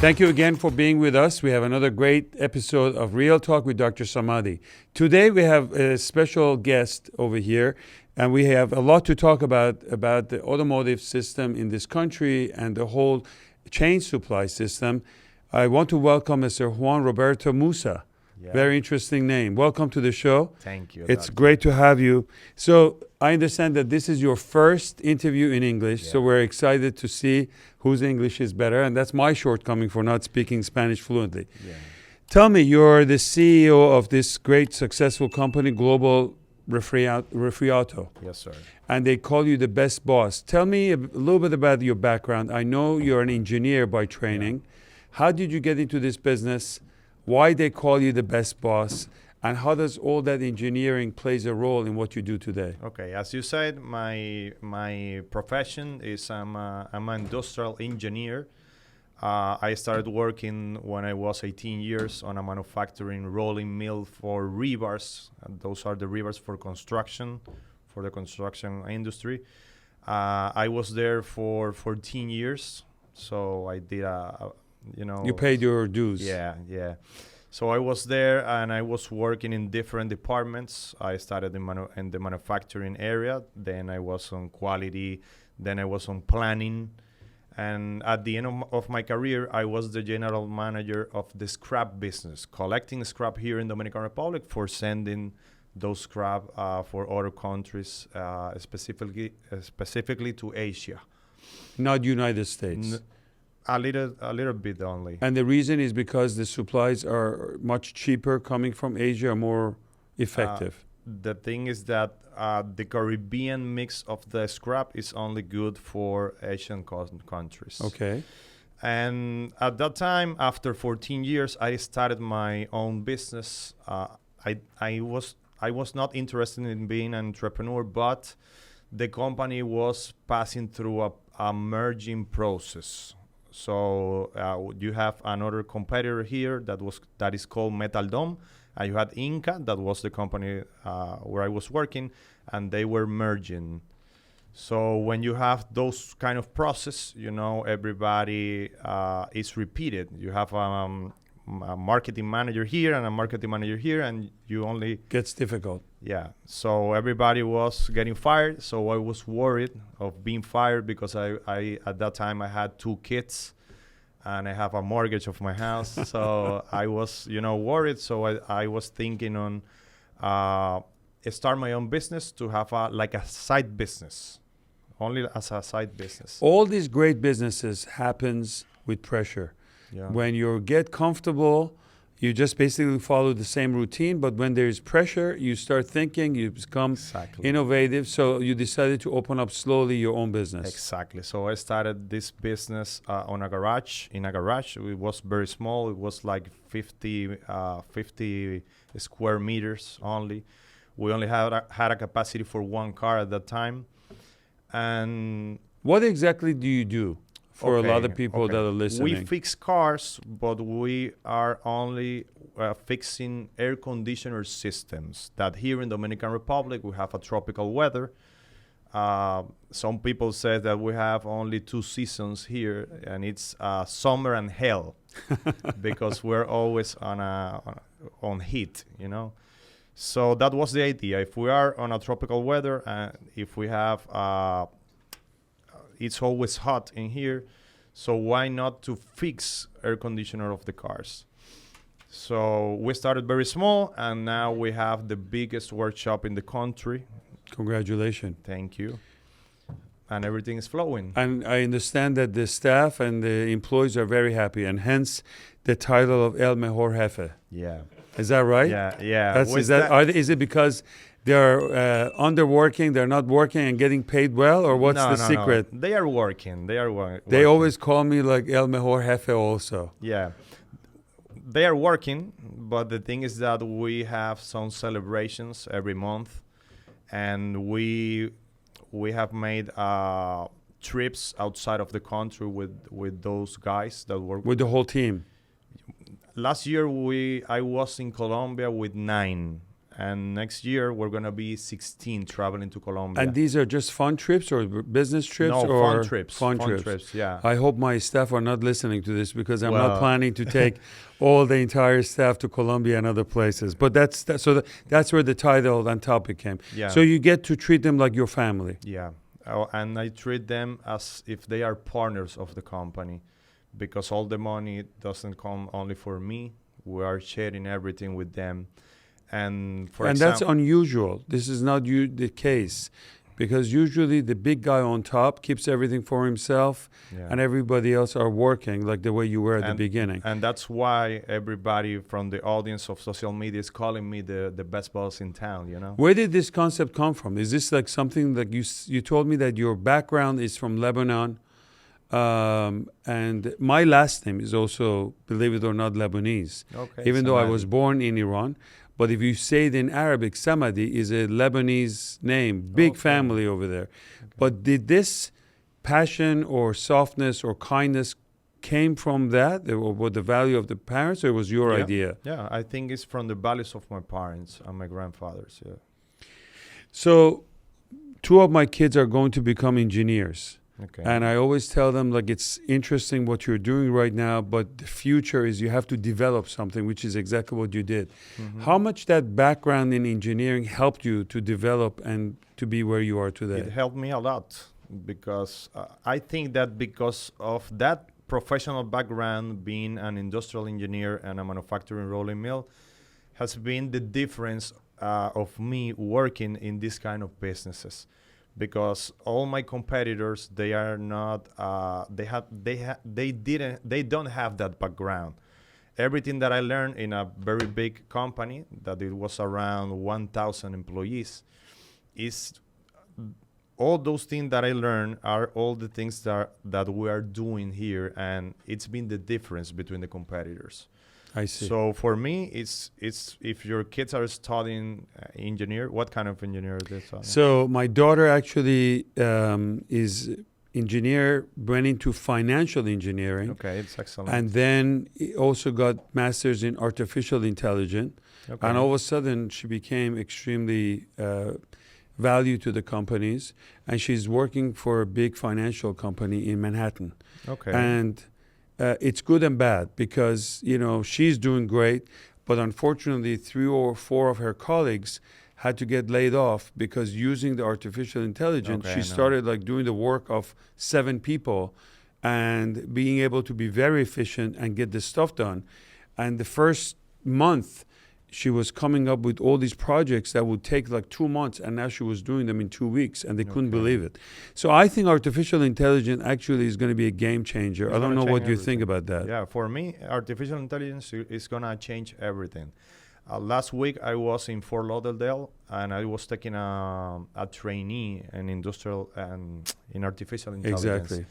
Thank you again for being with us. We have another great episode of Real Talk with Dr. Samadi. Today we have a special guest over here, and we have a lot to talk about the automotive system in this country and the whole chain supply system. I want to welcome Mr. Juan Roberto Musa. Yeah. Very interesting name. Welcome to the show. Thank you. It's great to have you. So I understand that this is your first interview in English, so we're excited to see whose English is better, and that's my shortcoming for not speaking Spanish fluently. Yeah. Tell me, you're the CEO of this great successful company, Global Refriato. Yes, sir. And they call you the best boss. Tell me a little bit about your background. I know you're an engineer by training. Yeah. How did you get into this business? Why they call you the best boss? And how does all that engineering plays a role in what you do today? Okay, as you said, my profession is I'm an industrial engineer. I started working when I was 18 years on a manufacturing rolling mill for rebars. Those are the rebars for construction, for the construction industry. I was there for 14 years, so I did You paid your dues. Yeah. So I was there and I was working in different departments. I started in the manufacturing area, then I was on quality, then I was on planning. And at the end of my career, I was the general manager of the scrap business, collecting scrap here in Dominican Republic for sending those scrap for other countries, specifically to Asia. Not United States. A little bit only. And the reason is because the supplies are much cheaper coming from Asia, more effective. The thing is that the Caribbean mix of the scrap is only good for Asian countries. Okay. And at that time, after 14 years, I started my own business. I was not interested in being an entrepreneur, but the company was passing through a merging process. So you have another competitor here that is called Metal Dome. You had Inca, that was the company where I was working, and they were merging. So when you have those kind of process, everybody is repeated. You have a marketing manager here and a marketing manager here, and you only... Gets difficult. Yeah. So everybody was getting fired. So I was worried of being fired because I at that time I had 2 kids and I have a mortgage of my house. So I was, worried. So I was thinking on start my own business to have a side business, only as a side business. All these great businesses happens with pressure. Yeah. When you get comfortable, you just basically follow the same routine. But when there is pressure, you start thinking, you become innovative. So you decided to open up slowly your own business. Exactly. So I started this business in a garage. It was very small. It was like 50 square meters only. We only had a capacity for 1 car at that time. And what exactly do you do? For a lot of people that are listening. We fix cars, but we are only fixing air conditioner systems that here in Dominican Republic, we have a tropical weather. Some people say that we have only 2 seasons here, and it's summer and hell because we're always on heat, So that was the idea. If we are on a tropical weather, if we have... it's always hot in here, so why not to fix air conditioner of the cars? So we started very small, and now we have the biggest workshop in the country. Congratulations. Thank you. And everything is flowing. And I understand that the staff and the employees are very happy, and hence the title of El Mejor Jefe. Yeah. Is that right? Yeah. Is it because they're underworking, they're not working and getting paid well, or what's the secret? No. They are working. They always call me like El Mejor Jefe also. Yeah. They are working, but the thing is that we have some celebrations every month, and we have made trips outside of the country with those guys that work. With the whole team? Last year, I was in Colombia with 9 And next year, we're going to be 16 traveling to Colombia. And these are just fun trips or business trips? No, or fun trips. Fun trips, yeah. I hope my staff are not listening to this because I'm not Well- planning to take all the entire staff to Colombia and other places. But that's where the title and topic came. Yeah. So you get to treat them like your family. Yeah. Oh, and I treat them as if they are partners of the company, because all the money doesn't come only for me. We are sharing everything with them. And That's unusual. This is not the case, because usually the big guy on top keeps everything for himself, and everybody else are working like the way you were at the beginning. And that's why everybody from the audience of social media is calling me the best boss in town, you know? Where did this concept come from? Is this like something that you told me that your background is from Lebanon, and my last name is also, believe it or not, Lebanese. Okay, even though I Samadi. was born in Iran. But if you say it in Arabic, Samadi is a Lebanese name, big family over there. Okay. But did this passion or softness or kindness came from that, or the value of the parents, or it was your idea? Yeah, I think it's from the values of my parents and my grandfathers, yeah. So 2 of my kids are going to become engineers. Okay. And I always tell them, like, it's interesting what you're doing right now, but the future is you have to develop something, which is exactly what you did. Mhm. How much that background in engineering helped you to develop and to be where you are today? It helped me a lot, because I think that because of that professional background, being an industrial engineer and a manufacturing rolling mill, has been the difference of me working in this kind of businesses. Because all my competitors, they are not, they don't have that background. Everything that I learned in a very big company, that it was around 1,000 employees, is all those things that I learned are all the things that we are doing here, and it's been the difference between the competitors. I see. So for me, it's if your kids are studying engineer, what kind of engineer are they studying? So my daughter actually is engineer, went into financial engineering. Okay, it's excellent. And then also got master's in artificial intelligence. Okay. And all of a sudden, she became extremely valued to the companies. And she's working for a big financial company in Manhattan. Okay. And it's good and bad, because, she's doing great. But unfortunately, 3 or 4 of her colleagues had to get laid off because using the artificial intelligence, Okay, she I know. started like doing the work of 7 people and being able to be very efficient and get the stuff done. And the first month, she was coming up with all these projects that would take like 2 months, and now she was doing them in 2 weeks, and they couldn't believe it. So I think artificial intelligence actually is going to be a game changer. It's I don't gonna know what change you think everything. about that. Yeah, for me, artificial intelligence is gonna change everything. Last week, I was in Fort Lauderdale, and I was taking a trainee in industrial and in artificial intelligence. Exactly.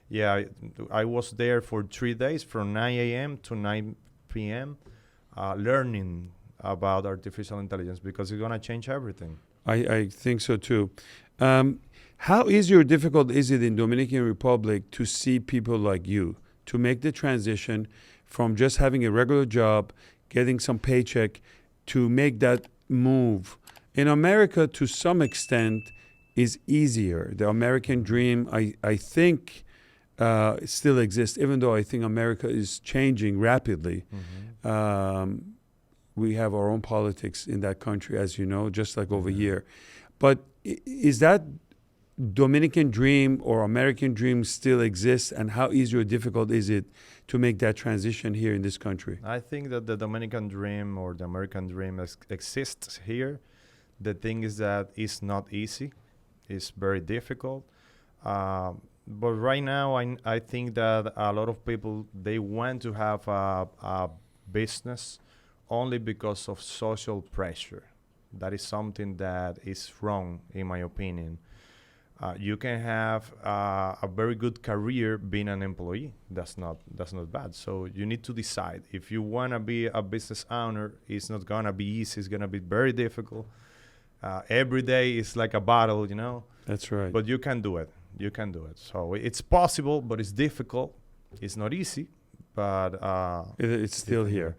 Yeah, I was there for 3 days, from 9 a.m. to 9 p.m., learning about artificial intelligence, because it's gonna change everything. I think so too. How easy or difficult is it in Dominican Republic to see people like you to make the transition from just having a regular job, getting some paycheck, to make that move? In America, to some extent, is easier. The American dream, I think, still exists, even though I think America is changing rapidly. Mm-hmm. We have our own politics in that country, as you know, just like over here. But is that Dominican dream or American dream still exists, and how easy or difficult is it to make that transition here in this country? I think that the Dominican dream or the American dream exists here. The thing is that it's not easy. It's very difficult. But right now, I think that a lot of people, they want to have a business only because of social pressure. That is something that is wrong, in my opinion. You can have a very good career being an employee. That's not bad. So you need to decide. If you want to be a business owner, it's not going to be easy. It's going to be very difficult. Every day is like a battle, That's right. But you can do it. You can do it. So it's possible, but it's difficult. It's not easy, but It's still here.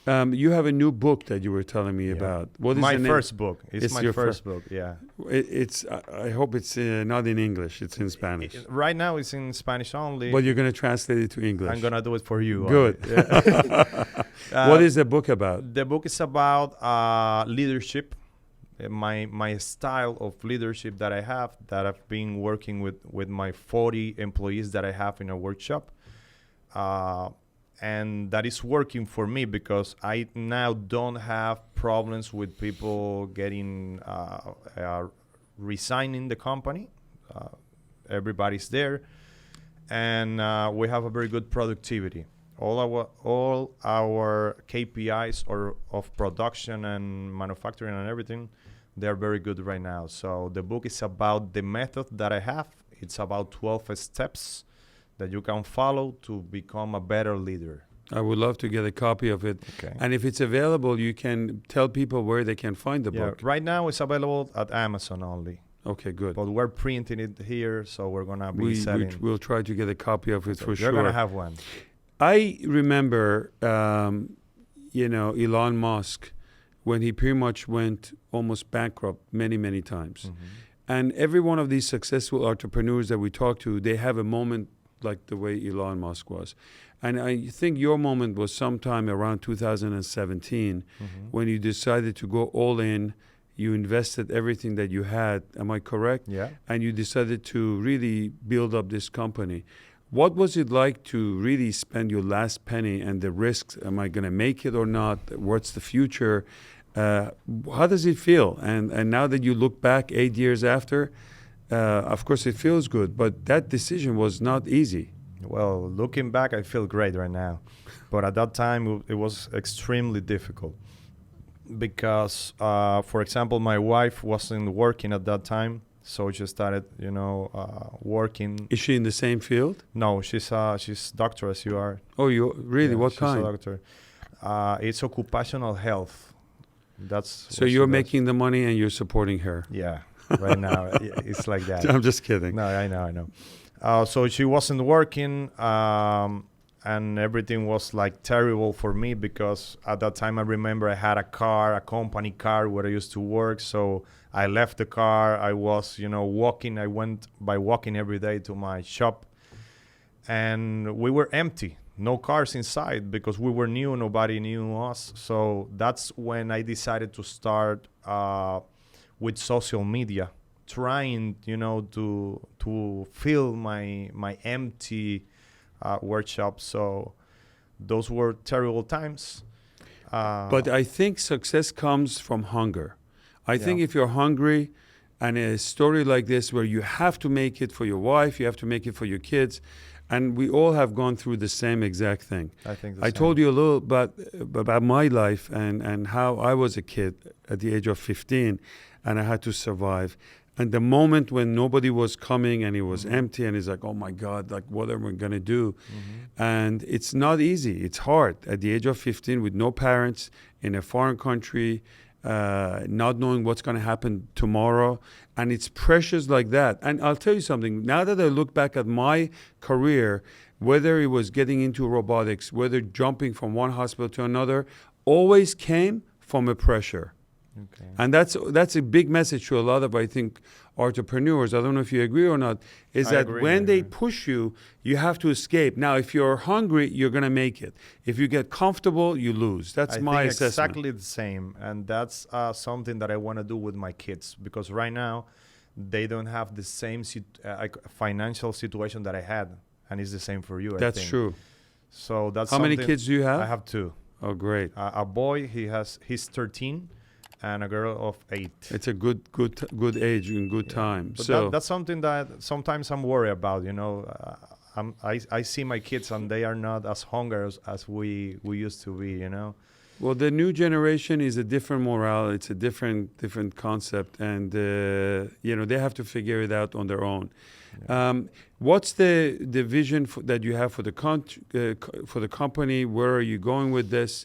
You have a new book that you were telling me about. What is my the name? first book? It's my your first book. Yeah. It's. I hope it's not in English. It's in Spanish. Right now, it's in Spanish only. But you're going to translate it to English. I'm gonna do it for you. Good. What is the book about? The book is about leadership. My style of leadership that I have, that I've been working with my 40 employees that I have in a workshop. And that is working for me because I now don't have problems with people getting resigning the company. Everybody's there, and we have a very good productivity. All our KPIs of production and manufacturing and everything, they're very good right now. So the book is about the method that I have. It's about 12 steps that you can follow to become a better leader. I would love to get a copy of it. Okay. And if it's available, you can tell people where they can find the book. Right now it's available at Amazon only. Okay, good. But we're printing it here, so we're going to be selling. We'll try to get a copy of it for sure. You're going to have one. I remember, Elon Musk, when he pretty much went almost bankrupt many, many times. Mm-hmm. And every one of these successful entrepreneurs that we talk to, they have a moment like the way Elon Musk was. And I think your moment was sometime around 2017 when you decided to go all in. You invested everything that you had. Am I correct? Yeah. And you decided to really build up this company. What was it like to really spend your last penny and the risks? Am I going to make it or not? What's the future? How does it feel? And now that you look back 8 years after, of course it feels good, but that decision was not easy. Well, looking back, I feel great right now. But at that time, it was extremely difficult. Because, for example, my wife wasn't working at that time. So she started, working. Is she in the same field? No, she's doctor as you are. Oh, you really? Yeah, What she's kind? A doctor. It's occupational health. That's so you're making the money and you're supporting her. Yeah, right now it's like that. I'm just kidding. No, I know. So she wasn't working, and everything was like terrible for me because at that time I remember I had a company car where I used to work. So I left the car. I was, walking. I went by walking every day to my shop, and we were empty. No cars inside because we were new. Nobody knew us. So that's when I decided to start with social media, trying, to fill my empty workshop. So those were terrible times. But I think success comes from hunger. I think if you're hungry, and a story like this where you have to make it for your wife, you have to make it for your kids, and we all have gone through the same exact thing. I told you a little about my life and how I was a kid at the age of 15, and I had to survive. And the moment when nobody was coming and it was empty, and it's like, oh my God, like what are we gonna do? And it's not easy. It's hard at the age of 15 with no parents in a foreign country, not knowing what's going to happen tomorrow. And it's precious like that. And I'll tell you something. Now that I look back at my career, whether it was getting into robotics, whether jumping from one hospital to another, always came from a pressure. Okay. And that's a big message to a lot of, I think, entrepreneurs. I don't know if you agree or not, is that when they push you, you have to escape. Now, if you're hungry, you're going to make it. If you get comfortable, you lose. That's my assessment. Exactly the same. And that's something that I want to do with my kids, because right now they don't have the same financial situation that I had. And it's the same for you, That's I think. True. So that's How many kids do you have? I have 2. Oh, great. A boy, he's 13. And a girl of 8. It's a good age and good time. But so that's something that sometimes I'm worried about. I see my kids and they are not as hungry as we used to be. Well, the new generation is a different morale. It's a different concept, and they have to figure it out on their own. Yeah. What's the vision that you have for the company? Where are you going with this?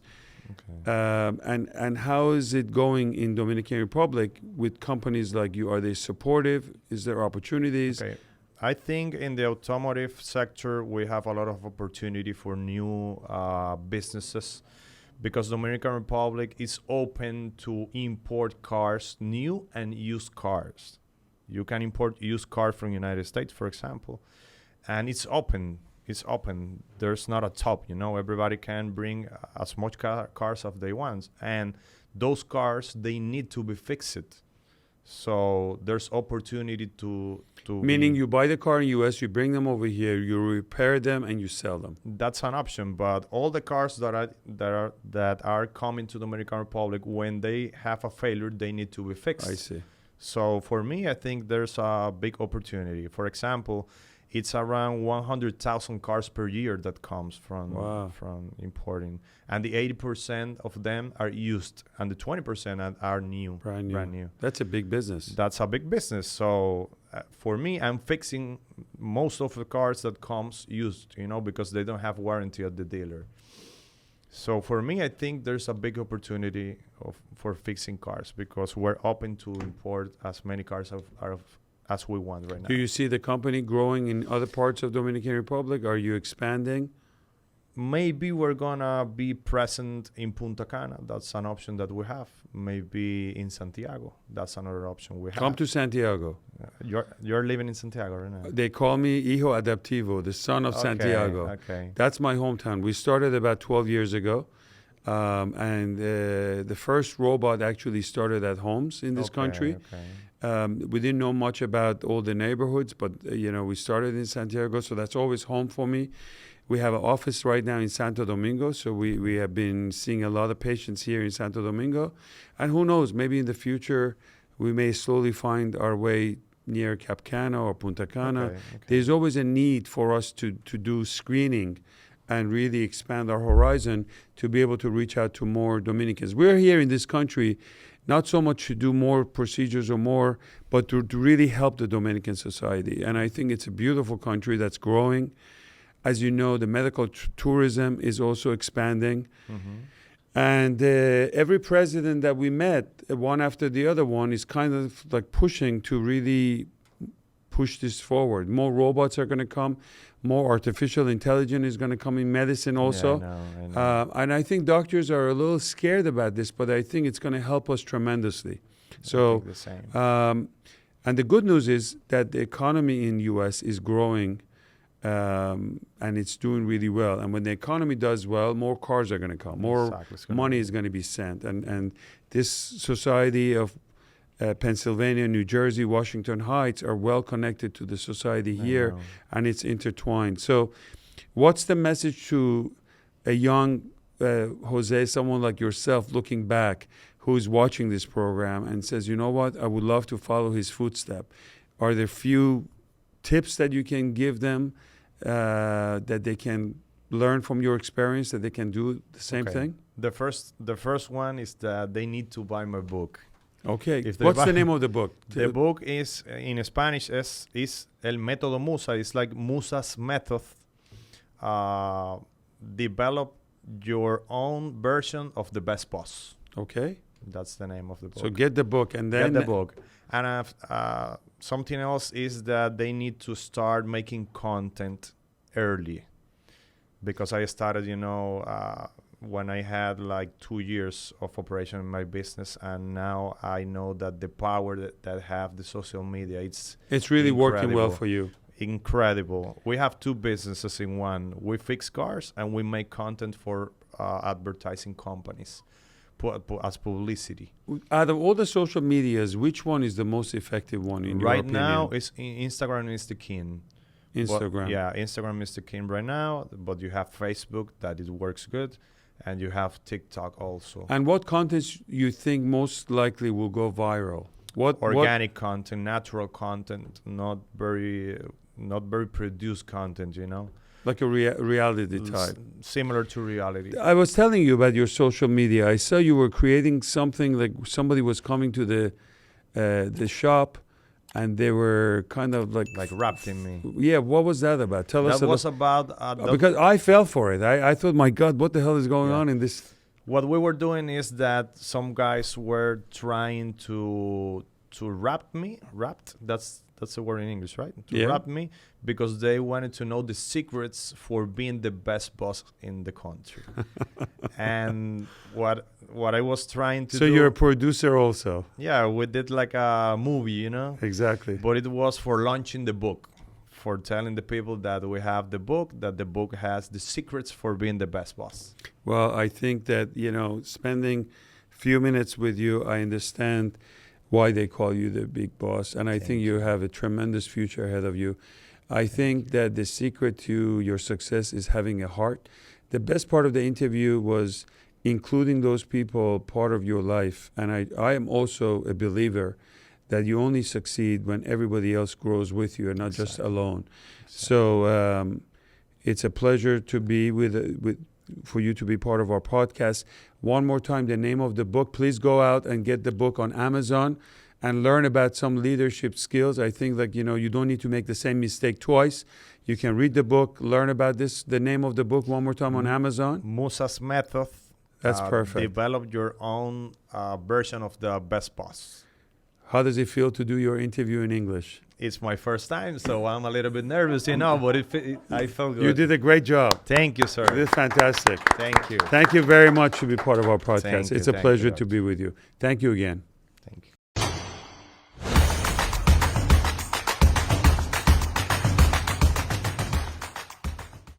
Okay. And how is it going in Dominican Republic with companies like you? Are they supportive? Is there opportunities? Okay. I think in the automotive sector, we have a lot of opportunity for new businesses, because Dominican Republic is open to import cars, new and used cars. You can import used cars from United States, for example, and it's open. It's open. There's not a top, everybody can bring as much cars as they want. And those cars, they need to be fixed. So there's opportunity to Meaning you buy the car in US, you bring them over here, you repair them, and you sell them. That's an option. But all the cars that are coming to the Dominican Republic, when they have a failure, they need to be fixed. I see. So for me, I think there's a big opportunity. For example, it's around 100,000 cars per year that comes from importing. And the 80% of them are used, and the 20% are new. Brand new. That's a big business. That's a big business. So for me, I'm fixing most of the cars that comes used, because they don't have warranty at the dealer. So for me, I think there's a big opportunity for fixing cars, because we're open to import as many cars as we want right now. Do you see the company growing in other parts of Dominican Republic? Are you expanding? Maybe we're gonna be present in Punta Cana. That's an option that we have. Maybe in Santiago. That's another option we have. Come to Santiago. You're living in Santiago right now. They call me Hijo Adaptivo, the son of Santiago. Okay. That's my hometown. We started about 12 years ago. And the first robot actually started at homes in this country. We didn't know much about all the neighborhoods, but we started in Santiago, so that's always home for me. We have an office right now in Santo Domingo, so we have been seeing a lot of patients here in Santo Domingo. And who knows, maybe in the future, we may slowly find our way near Cap Cana or Punta Cana. Okay. There's always a need for us to do screening and really expand our horizon to be able to reach out to more Dominicans. We're here in this country not so much to do more procedures or more, but to really help the Dominican society. And I think it's a beautiful country that's growing. As you know, the medical tourism is also expanding. Mm-hmm. And every president that we met, one after the other one, is kind of like pushing to really push this forward. More robots are going to come. More artificial intelligence is going to come in medicine also. Yeah, I know. And I think doctors are a little scared about this, but I think it's going to help us tremendously. So, I think the same. And the good news is that the economy in the U.S. is growing, and it's doing really well. And when the economy does well, more cars are going to come. More money is going to be sent. And this society of Pennsylvania, New Jersey, Washington Heights are well connected to the society here, and it's intertwined. So what's the message to a young Jose, someone like yourself looking back, who's watching this program and says, you know what, I would love to follow his footstep? Are there few tips that you can give them that they can learn from your experience, that they can do the same thing? The first one is that they need to buy my book. Okay. What's the name of the book? The book is, in Spanish, is El Método Musa. It's like Musa's method. Develop your own version of the best boss. Okay. That's the name of the book. So get the book and then... Get the book. And something else is that they need to start making content early. Because I started, when I had like 2 years of operation in my business, and now I know that the power that have the social media, it's really working well for you. Incredible. We have two businesses in one. We fix cars and we make content for advertising companies as publicity. Out of all the social medias, which one is the most effective one in your opinion? Right now, Instagram is the king. Instagram. Instagram is the king right now, but you have Facebook that it works good. And you have TikTok also. And what contents you think most likely will go viral? Organic content, natural content, not very produced content, Like a reality type. Similar to reality. I was telling you about your social media. I saw you were creating something like somebody was coming to the shop, and they were kind of like wrapped in me. Yeah, what was that about? Tell us. That was about... because I fell for it. I thought, my God, what the hell is going on in this? What we were doing is that some guys were trying to wrap me. Wrapped? That's That's a word in English, right? To Yeah. wrap me, because they wanted to know the secrets for being the best boss in the country. And what I was trying to So do. you're a producer also. Yeah, we did like a movie, you know. Exactly. But it was for launching the book, for telling the people that we have the book, that the book has the secrets for being the best boss. Well, I think that, spending few minutes with you, I understand why they call you the big boss. And I think you have a tremendous future ahead of you. I think that the secret to your success is having a heart. The best part of the interview was including those people part of your life. And I am also a believer that you only succeed when everybody else grows with you and not just alone. So it's a pleasure to be for you to be part of our podcast. One more time, the name of the book. Please go out and get the book on Amazon and learn about some leadership skills. I think you don't need to make the same mistake twice. You can read the book, learn about this. The name of the book one more time on Amazon. Musa's Method. That's perfect. Develop your own version of the best boss. How does it feel to do your interview in English? It's my first time, so I'm a little bit nervous, but I felt good. You did a great job. Thank you, sir. This is fantastic. Thank you. Thank you very much to be part of our podcast. Thank you. It's a Thank pleasure you, to be with you. Thank you again.